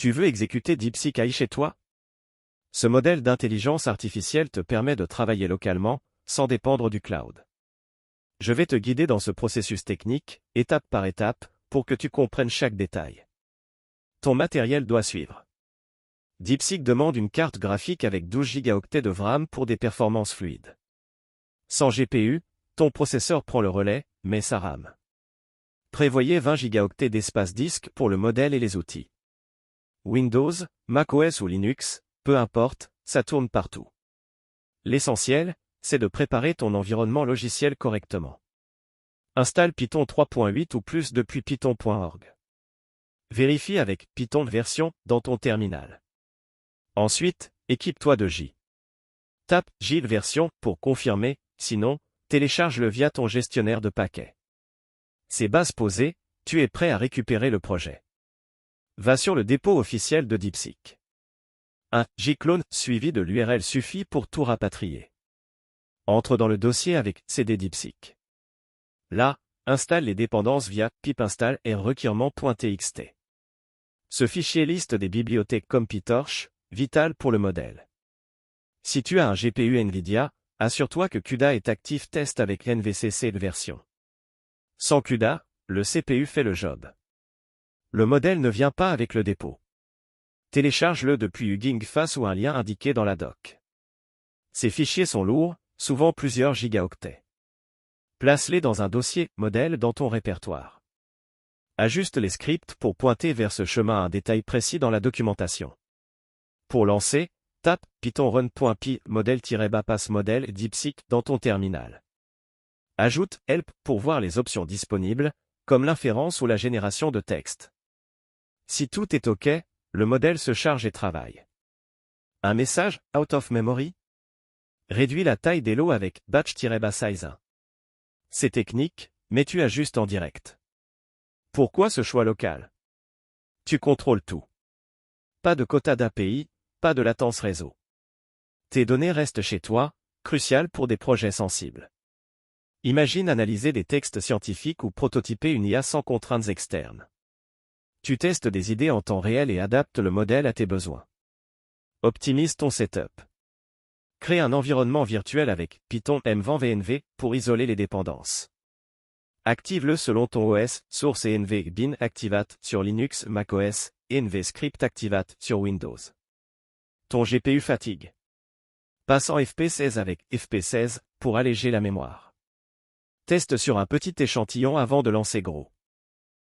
Tu veux exécuter DeepSeek AI chez toi? Ce modèle d'intelligence artificielle te permet de travailler localement, sans dépendre du cloud. Je vais te guider dans ce processus technique, étape par étape, pour que tu comprennes chaque détail. Ton matériel doit suivre. DeepSeek demande une carte graphique avec 12 Go de RAM pour des performances fluides. Sans GPU, ton processeur prend le relais, mais sa RAM. Prévoyez 20 Go d'espace disque pour le modèle et les outils. Windows, macOS ou Linux, peu importe, ça tourne partout. L'essentiel, c'est de préparer ton environnement logiciel correctement. Installe Python 3.8 ou plus depuis python.org. Vérifie avec Python version dans ton terminal. Ensuite, équipe-toi de J. Tape J version pour confirmer, sinon, télécharge-le via ton gestionnaire de paquets. Ces bases posées, tu es prêt à récupérer le projet. Va sur le dépôt officiel de DeepSeek. Un J-clone suivi de l'URL suffit pour tout rapatrier. Entre dans le dossier avec CD DeepSeek. Là, installe les dépendances via pip install et requirement.txt. Ce fichier liste des bibliothèques comme PyTorch, vital pour le modèle. Si tu as un GPU NVIDIA, assure-toi que CUDA est actif test avec NVCC de version. Sans CUDA, le CPU fait le job. Le modèle ne vient pas avec le dépôt. Télécharge-le depuis Hugging Face ou un lien indiqué dans la doc. Ces fichiers sont lourds, souvent plusieurs gigaoctets. Place-les dans un dossier modèle dans ton répertoire. Ajuste les scripts pour pointer vers ce chemin à un détail précis dans la documentation. Pour lancer, tape python run.py modèle-pass modèle DeepSeek dans ton terminal. Ajoute help pour voir les options disponibles, comme l'inférence ou la génération de texte. Si tout est OK, le modèle se charge et travaille. Un message out of memory? Réduis la taille des lots avec batch-size 1. C'est technique, mais tu ajustes en direct. Pourquoi ce choix local? Tu contrôles tout. Pas de quota d'API, pas de latence réseau. Tes données restent chez toi, cruciales pour des projets sensibles. Imagine analyser des textes scientifiques ou prototyper une IA sans contraintes externes. Tu testes des idées en temps réel et adaptes le modèle à tes besoins. Optimise ton setup. Crée un environnement virtuel avec Python mvenv pour isoler les dépendances. Active-le selon ton OS, source et env bin activate sur Linux, macOS, et env script activate sur Windows. Ton GPU fatigue. Passe en FP16 avec FP16 pour alléger la mémoire. Teste sur un petit échantillon avant de lancer gros.